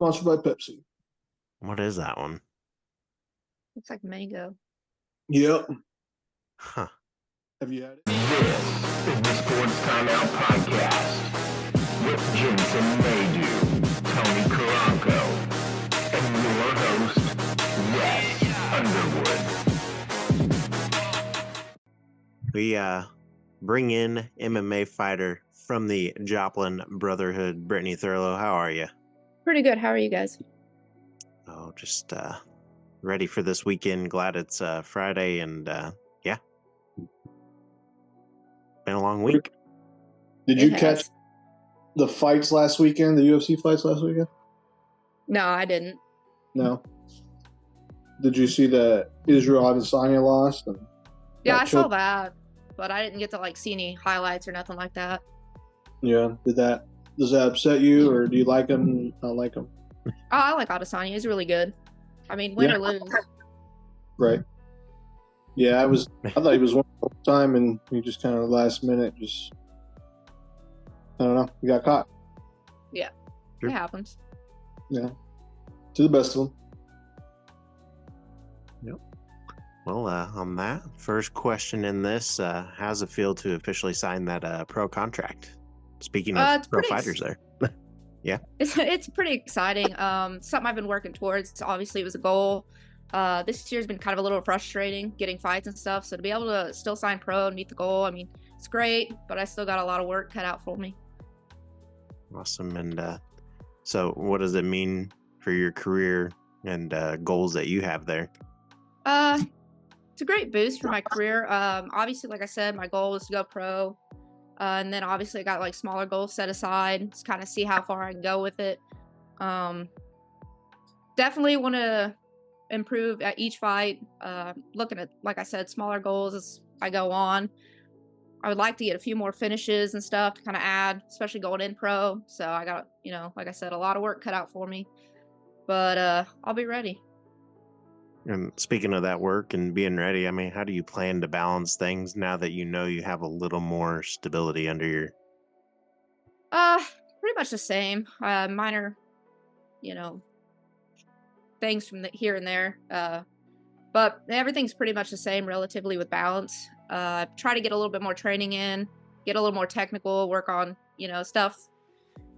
Sponsored by Pepsi. What is that one? Looks like mango. Yep. Huh. Have you had it? This is the Sports Timeout Podcast with Jensen Maydew, Tony Caranco, and your host, Wes Underwood. We bring in MMA fighter from the Joplin Brotherhood, Brittany Thurlo. How are you? Pretty good. How are you guys? Oh, just ready for this weekend. Glad it's Friday, and yeah, been a long week. Did you catch the fights last weekend? The UFC fights last weekend? No, I didn't. No. Did you see the Israel Adesanya lost? Yeah, I saw that, but I didn't get to see any highlights or nothing like that. Yeah. Does that upset you, or do you like him? Not like him? Oh, I like Adesanya. He's really good. I mean, win or lose. Right. Yeah, I thought he was one the whole time, and he just kind of last minute I don't know. He got caught. Yeah, Sure. It happens. Yeah. To the best of them. Yep. Well, on that first question in this, how's it feel to officially sign that pro contract? Speaking of pro fighters there. Yeah. It's pretty exciting. Something I've been working towards. Obviously, it was a goal. This year's been kind of a little frustrating getting fights and stuff. So to be able to still sign pro and meet the goal, I mean, it's great, but I still got a lot of work cut out for me. Awesome. And so what does it mean for your career and goals that you have there? It's a great boost for my career. Obviously, like I said, my goal was to go pro. And then obviously I got smaller goals set aside to kind of see how far I can go with it. Definitely want to improve at each fight. Looking at, like I said, smaller goals as I go on. I would like to get a few more finishes and stuff to kind of add, especially going in pro. So I got, like I said, a lot of work cut out for me. But I'll be ready. And speaking of that work and being ready, I mean, how do you plan to balance things now that you know you have a little more stability under your... Pretty much the same. Minor, things from here and there. But everything's pretty much the same relatively with balance. Try to get a little bit more training in, get a little more technical, work on, stuff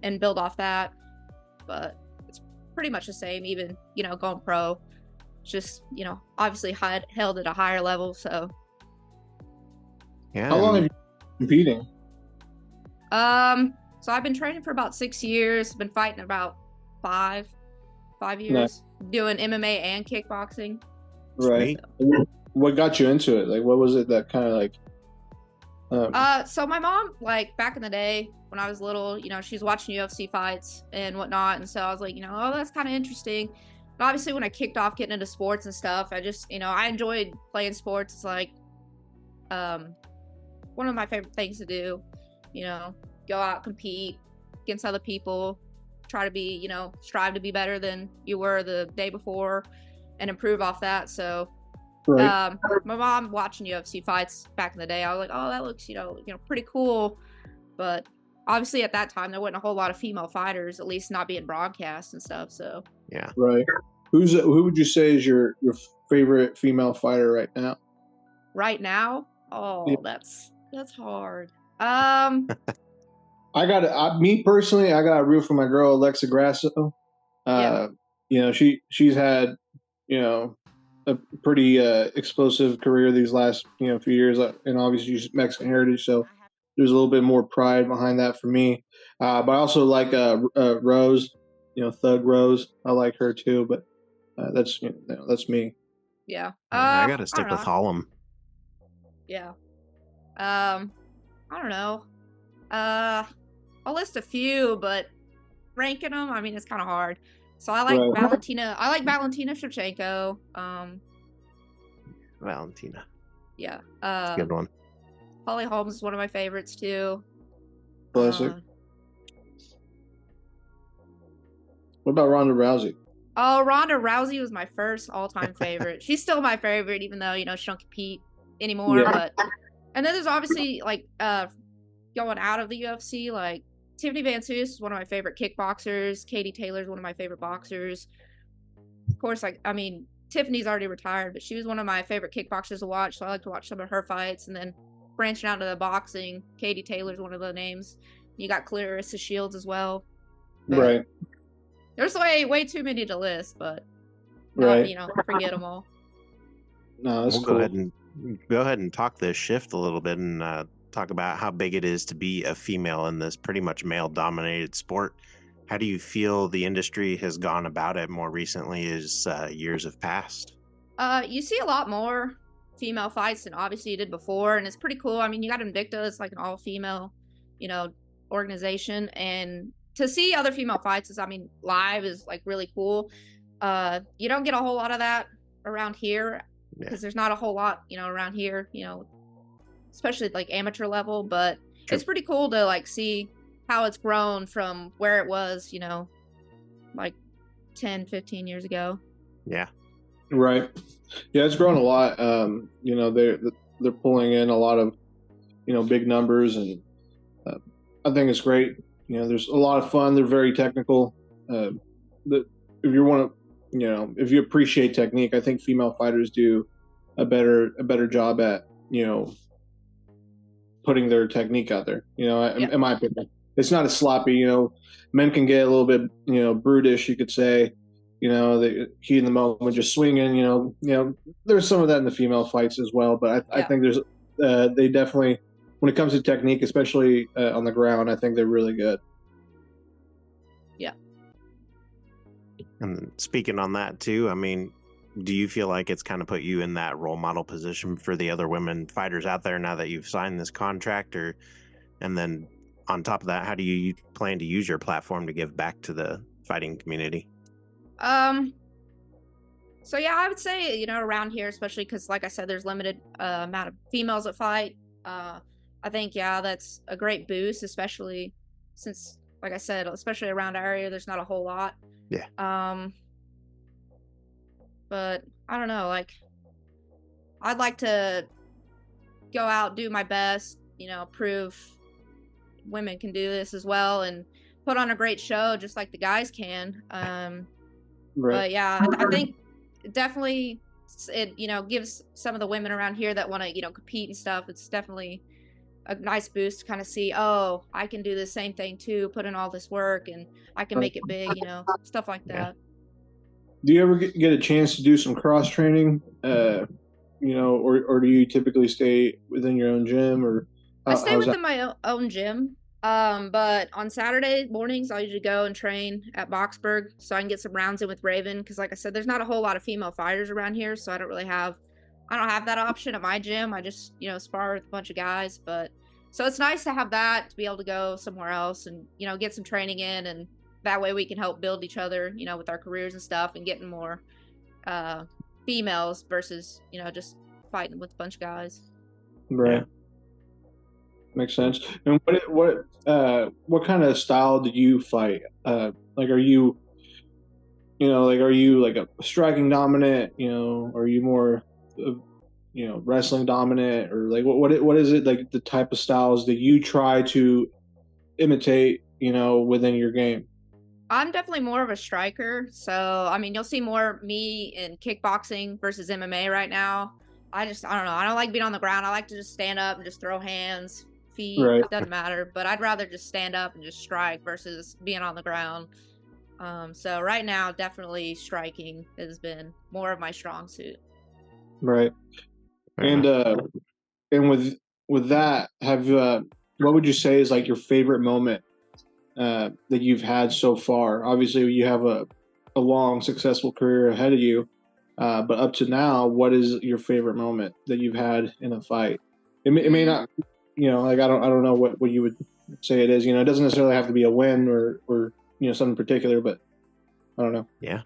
and build off that. But it's pretty much the same, even, going pro. Just, obviously held at a higher level, so. Yeah. How long have you been competing? So I've been training for about 6 years. Been fighting about 5 years. Nice. Doing MMA and kickboxing. Right. So. What got you into it? What was it that kind of so my mom, back in the day when I was little, she's watching UFC fights and whatnot, and so I was like, oh, that's kind of interesting. But obviously, when I kicked off getting into sports and stuff, I just, I enjoyed playing sports. It's one of my favorite things to do. Go out, compete against other people, try to be, strive to be better than you were the day before, and improve off that. So, right. My mom watching UFC fights back in the day, I was like, oh, that looks, pretty cool. But obviously, at that time, there wasn't a whole lot of female fighters, at least not being broadcast and stuff. So. Yeah. Right. Who would you say is your favorite female fighter right now? Right now? Oh, yeah. That's hard. Me personally, I got to root for my girl Alexa Grasso. She's had, a pretty explosive career these last few years, and obviously she's Mexican heritage, so there's a little bit more pride behind that for me. But I also like Rose. Thug Rose. I like her too, but that's me. Yeah. I gotta stick with Hollum. Yeah. I don't know. I'll list a few, but ranking them, I mean, it's kind of hard. So I like Valentina. I like Valentina Shevchenko. Valentina. Yeah. That's a good one. Holly Holmes is one of my favorites too. Classic. What about Ronda Rousey? Oh, Ronda Rousey was my first all-time favorite. She's still my favorite, even though, she don't compete anymore. Yeah. And then there's obviously, going out of the UFC, Tiffany Van Soos is one of my favorite kickboxers. Katie Taylor's one of my favorite boxers. Of course, I mean, Tiffany's already retired, but she was one of my favorite kickboxers to watch, so I like to watch some of her fights. And then branching out to the boxing, Katie Taylor's one of the names. You got Clarissa Shields as well. Right. There's way too many to list, but not, forget them all. No, that's we'll cool. Go ahead and talk this shift a little bit and talk about how big it is to be a female in this pretty much male-dominated sport. How do you feel the industry has gone about it more recently as years have passed? You see a lot more female fights than obviously you did before, and it's pretty cool. I mean, you got Invicta, it's like an all-female, organization, and to see other female fights live is like really cool. You don't get a whole lot of that around here because there's not a whole lot, around here, especially like amateur level, but it's pretty cool to like see how it's grown from where it was, like 10, 15 years ago. Yeah. Right. Yeah, it's grown a lot. They're pulling in a lot of, big numbers, and I think it's great. There's a lot of fun. They're very technical. If you appreciate technique, I think female fighters do a better job at, putting their technique out there. In my opinion, it's not as sloppy. Men can get a little bit, brutish, you could say. The heat in the moment, just swinging. There's some of that in the female fights as well. But I think there's, they definitely, when it comes to technique, especially on the ground, I think they're really good. Yeah. And speaking on that too, I mean, do you feel like it's kind of put you in that role model position for the other women fighters out there now that you've signed this contract? And then on top of that, how do you plan to use your platform to give back to the fighting community? So yeah, I would say, around here, especially because like I said, there's limited amount of females that fight. I think, that's a great boost, especially since, like I said, especially around our area, there's not a whole lot. Yeah. But I don't know, like, I'd like to go out, do my best, prove women can do this as well and put on a great show just like the guys can. Right. But yeah, I think definitely it, gives some of the women around here that want to, compete and stuff. It's definitely a nice boost to kind of see, oh, I can do the same thing too, put in all this work and I can make it big, stuff like that. Do you ever get a chance to do some cross training, or do you typically stay within your own gym? Or I stay within my own gym. But on Saturday mornings, I'll usually go and train at Boxburg so I can get some rounds in with Raven. Because like I said, there's not a whole lot of female fighters around here, so I don't have that option at my gym. I just, spar with a bunch of guys. But so it's nice to have that, to be able to go somewhere else and, get some training in. And that way we can help build each other, with our careers and stuff and getting more females versus, just fighting with a bunch of guys. Right. Yeah. Makes sense. And what kind of style do you fight? Like, are you like a striking dominant? Are you more, wrestling dominant, or like what is it, like the type of styles that you try to imitate, within your game? I'm definitely more of a striker. So, I mean, you'll see more me in kickboxing versus MMA right now. I don't know. I don't like being on the ground. I like to just stand up and just throw hands, feet. Right. It doesn't matter. But I'd rather just stand up and just strike versus being on the ground. So right now, definitely striking has been more of my strong suit. Right. And with that, what would you say is like your favorite moment that you've had so far? Obviously, you have a long, successful career ahead of you, but up to now, what is your favorite moment that you've had in a fight? It may not, like I don't know what you would say it is. It doesn't necessarily have to be a win or something particular, but I don't know. Yeah.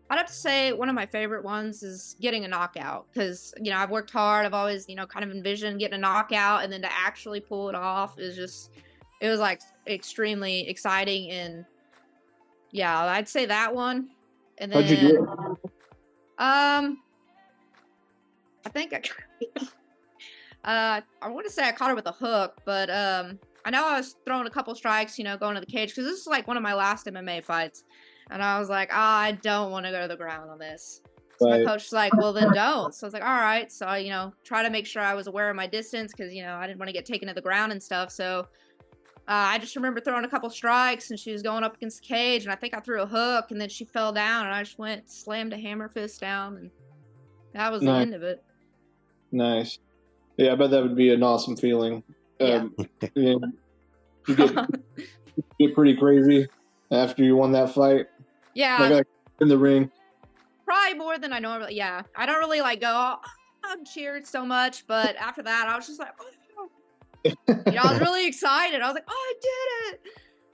I'd have to say one of my favorite ones is getting a knockout because, I've worked hard. I've always, kind of envisioned getting a knockout, and then to actually pull it off is just, it was like extremely exciting. And yeah, I'd say that one. And then, how'd you do it? I think I want to say I caught her with a hook, but I know I was throwing a couple strikes, going to the cage, because this is like one of my last MMA fights. And I was like, I don't want to go to the ground on this. So my coach was like, well, then don't. So I was like, all right. So I, try to make sure I was aware of my distance, because, I didn't want to get taken to the ground and stuff. So I just remember throwing a couple strikes, and she was going up against the cage, and I think I threw a hook, and then she fell down, and I just slammed a hammer fist down, and that was the end of it. Nice. Yeah, I bet that would be an awesome feeling. Yeah. You get pretty crazy after you won that fight. Yeah. Like in the ring. Probably more than I normally. Yeah, I don't really like go. I'm cheered so much, but after that, I was just like, I was really excited. I was like, I did it.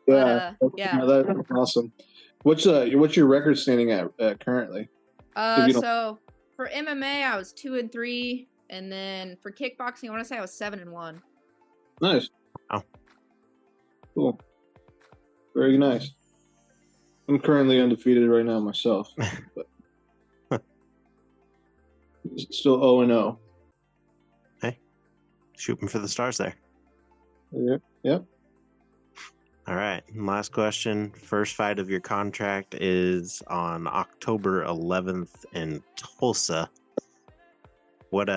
Yeah, but, yeah. That's awesome. What's your record standing at currently? So for MMA, I was 2-3, and then for kickboxing, I want to say I was 7-1. Nice. Oh, cool. Very nice. I'm currently undefeated right now myself, but still 0-0. Hey, shooting for the stars there. Yep. All right. Last question. First fight of your contract is on October 11th in Tulsa. What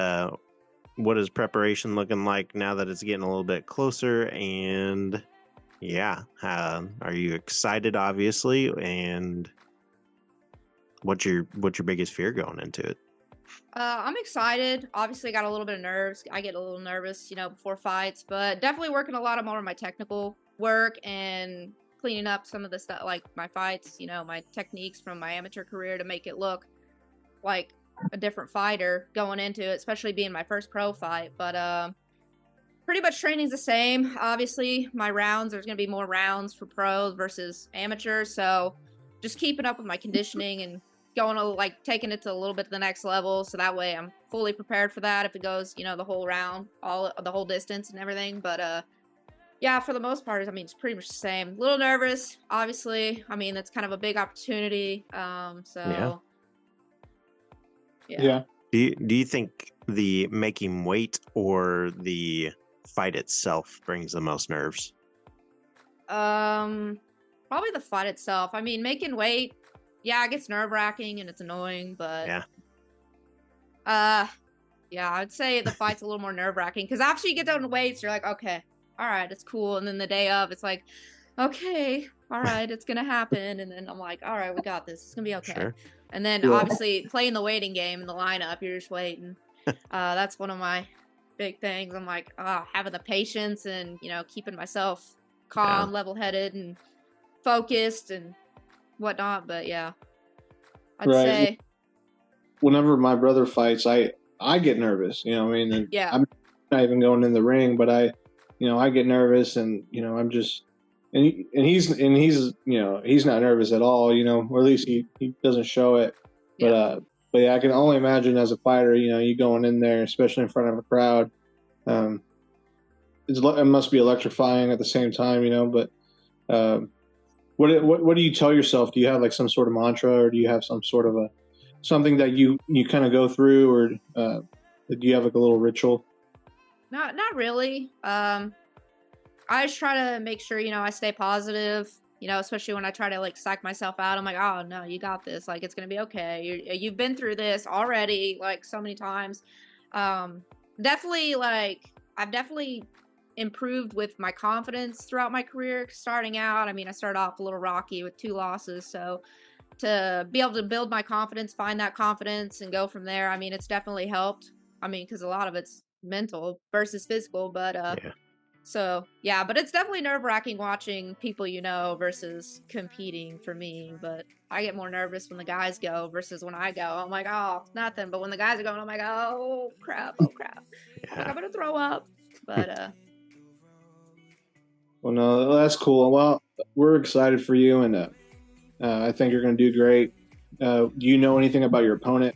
is preparation looking like now that it's getting a little bit closer? And are you excited? Obviously, and what's your biggest fear going into it? I'm excited. Obviously, got a little bit of nerves. I get a little nervous, before fights, but definitely working a lot more on my technical work and cleaning up some of the stuff, like my fights, my techniques from my amateur career, to make it look like a different fighter going into it, especially being my first pro fight. But pretty much training's the same. Obviously, there's going to be more rounds for pros versus amateurs, so just keeping up with my conditioning and going to taking it to a little bit to the next level, so that way I'm fully prepared for that if it goes, the whole round, the whole distance and everything. But yeah, for the most part, it's pretty much the same. A little nervous, obviously. That's kind of a big opportunity. So yeah. Do you think the making weight or the fight itself brings the most nerves? Probably the fight itself. Making weight, it gets nerve-wracking and it's annoying, but I'd say the fight's a little more nerve-wracking, because after you get down to weights, you're like, okay, all right, it's cool, and then the day of, it's like, okay, all right, it's gonna happen, and then I'm like, all right, we got this, it's gonna be okay. Sure. And then obviously playing the waiting game in the lineup, you're just waiting. That's one of my big things. I'm like, having the patience and keeping myself calm, level-headed, and focused and whatnot. But I'd say whenever my brother fights, I get nervous. And I'm not even going in the ring, but I get nervous, and I'm just. And he's he's not nervous at all, or at least he doesn't show it. But I can only imagine as a fighter, you going in there, especially in front of a crowd, it must be electrifying at the same time, But what do you tell yourself? Do you have some sort of mantra, or do you have some sort of something that you kind of go through, or do you have a little ritual? Not really. I just try to make sure, I stay positive, especially when I try to psych myself out. I'm like, oh no, you got this. It's going to be okay. You've been through this already, so many times. Definitely I've definitely improved with my confidence throughout my career. Starting out, I started off a little rocky with 2 losses. So to be able to build my confidence, find that confidence and go from there, it's definitely helped. Because a lot of it's mental versus physical, but so, but it's definitely nerve-wracking watching people versus competing for me. But I get more nervous when the guys go versus when I go. I'm like, oh, nothing. But when the guys are going, I'm like, oh, crap. I'm going to throw up. But, Well, no, that's cool. Well, we're excited for you, and I think you're going to do great. Do you know anything about your opponent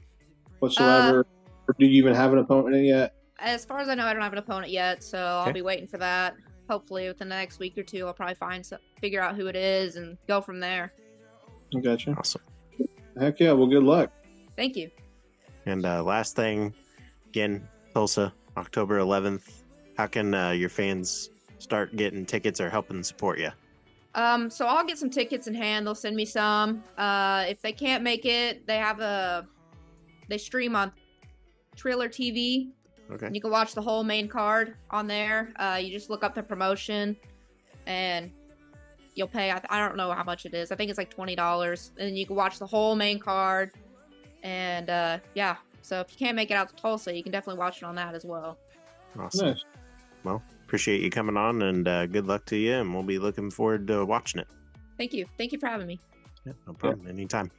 whatsoever? Or do you even have an opponent yet? As far as I know, I don't have an opponent yet, so I'll be waiting for that. Hopefully, within the next week or two, I'll probably figure out who it is and go from there. I gotcha. Awesome. Heck yeah. Well, good luck. Thank you. And last thing, again, Tulsa, October 11th. How can your fans start getting tickets or helping support you? So I'll get some tickets in hand. They'll send me some. If they can't make it, they stream on Trailer TV. Okay. You can watch the whole main card on there. You just look up the promotion, and you'll pay. I don't know how much it is. I think it's like $20, and you can watch the whole main card. And yeah, so if you can't make it out to Tulsa, you can definitely watch it on that as well. Awesome. Nice. Well, appreciate you coming on, and good luck to you. And we'll be looking forward to watching it. Thank you. Thank you for having me. Yeah, no problem. Anytime.